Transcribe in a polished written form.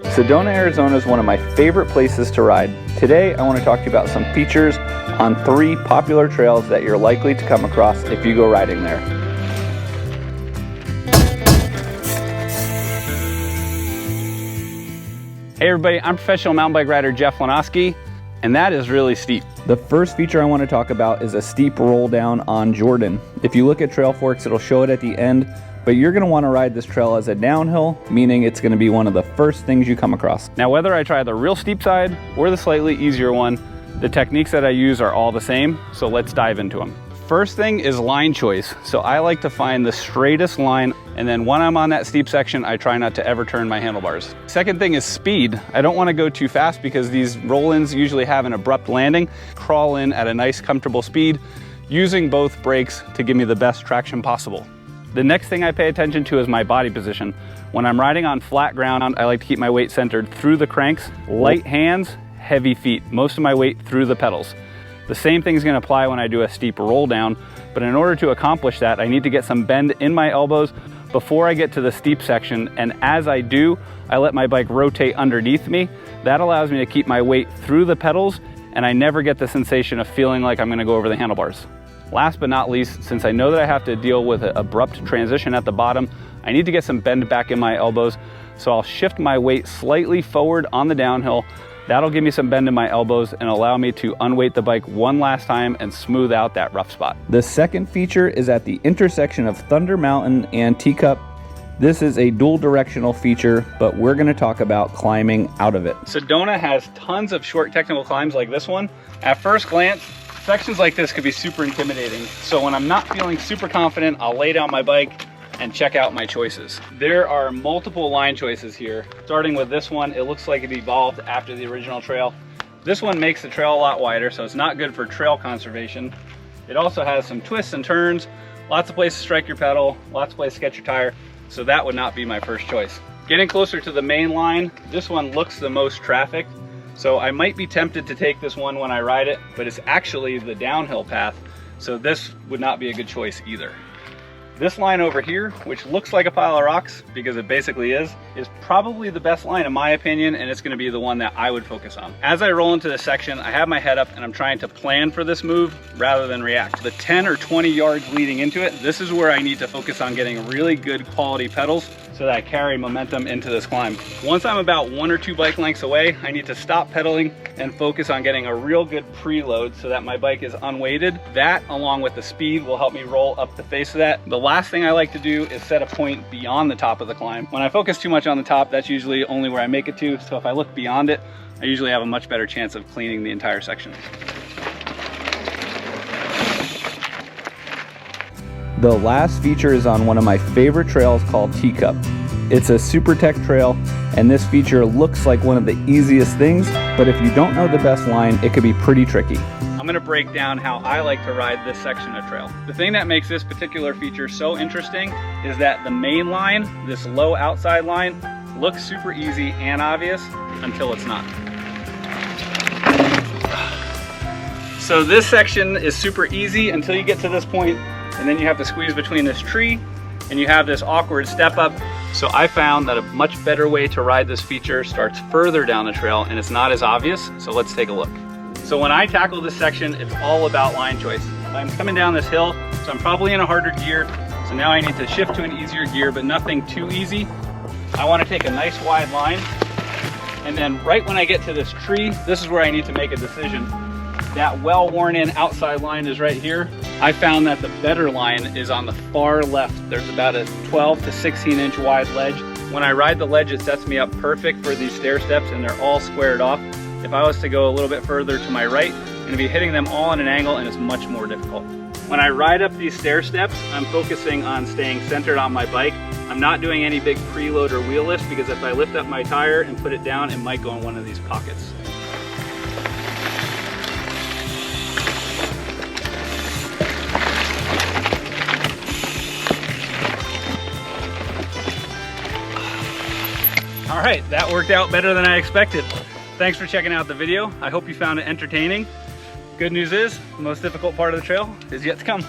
Sedona, Arizona is one of my favorite places to ride. Today, I want to talk to you about some features on 3 popular trails that you're likely to come across if you go riding there. Hey everybody, I'm professional mountain bike rider Jeff Lanoski, and that is really steep. The first feature I want to talk about is a steep roll down on Jordan. If you look at Trail Forks, it'll show it at the end, but you're going to want to ride this trail as a downhill, meaning it's going to be one of the first things you come across. Now whether I try the real steep side or the slightly easier one, the techniques that I use are all the same, so let's dive into them. First thing is line choice. So I like to find the straightest line, and then when I'm on that steep section, I try not to ever turn my handlebars. Second thing is speed. I don't want to go too fast because these roll-ins usually have an abrupt landing. Crawl in at a nice comfortable speed, using both brakes to give me the best traction possible. The next thing I pay attention to is my body position. When I'm riding on flat ground, I like to keep my weight centered through the cranks, light hands, heavy feet, most of my weight through the pedals. The same thing is going to apply when I do a steep roll down, but in order to accomplish that, I need to get some bend in my elbows before I get to the steep section, and as I do, I let my bike rotate underneath me. That allows me to keep my weight through the pedals, and I never get the sensation of feeling like I'm going to go over the handlebars. Last but not least, since I know that I have to deal with an abrupt transition at the bottom, I need to get some bend back in my elbows, so I'll shift my weight slightly forward on the downhill. That'll give me some bend in my elbows and allow me to unweight the bike one last time and smooth out that rough spot. The second feature is at the intersection of Thunder Mountain and Teacup. This is a dual directional feature, but we're going to talk about climbing out of it. Sedona has tons of short technical climbs like this one. At first glance, sections like this could be super intimidating. So when I'm not feeling super confident, I'll lay down my bike and check out my choices. There are multiple line choices here. Starting with this one, it looks like it evolved after the original trail. This one makes the trail a lot wider, so it's not good for trail conservation. It also has some twists and turns, lots of places to strike your pedal, lots of places to catch your tire, so that would not be my first choice. Getting closer to the main line, this one looks the most trafficked, so I might be tempted to take this one when I ride it, but it's actually the downhill path, so this would not be a good choice either. This line over here, which looks like a pile of rocks, because it basically is probably the best line in my opinion, and it's going to be the one that I would focus on. As I roll into this section, I have my head up and I'm trying to plan for this move rather than react. The 10 or 20 yards leading into it, this is where I need to focus on getting really good quality pedals so that I carry momentum into this climb. Once I'm about 1 or 2 bike lengths away, I need to stop pedaling and focus on getting a real good preload so that my bike is unweighted. That, along with the speed, will help me roll up the face of that. The last thing I like to do is set a point beyond the top of the climb. When I focus too much on the top, that's usually only where I make it to, so if I look beyond it, I usually have a much better chance of cleaning the entire section. The last feature is on one of my favorite trails called Teacup. It's a super tech trail, and this feature looks like one of the easiest things, but if you don't know the best line, it could be pretty tricky. I'm going to break down how I like to ride this section of trail. The thing that makes this particular feature so interesting is that the main line, this low outside line, looks super easy and obvious until it's not. So this section is super easy until you get to this point, and then you have to squeeze between this tree and you have this awkward step up. So I found that a much better way to ride this feature starts further down the trail and it's not as obvious, so let's take a look. So when I tackle this section, it's all about line choice. I'm coming down this hill, so I'm probably in a harder gear, so now I need to shift to an easier gear, but nothing too easy. I want to take a nice wide line, and then right when I get to this tree, this is where I need to make a decision. That well-worn in outside line is right here. I found that the better line is on the far left. There's about a 12 to 16 inch wide ledge. When I ride the ledge, it sets me up perfect for these stair steps, and they're all squared off. If I was to go a little bit further to my right, I'm going to be hitting them all at an angle, and it's much more difficult. When I ride up these stair steps, I'm focusing on staying centered on my bike. I'm not doing any big preload or wheel lift, because if I lift up my tire and put it down, it might go in one of these pockets. All right, that worked out better than I expected. Thanks for checking out the video. I hope you found it entertaining. Good news is, the most difficult part of the trail is yet to come.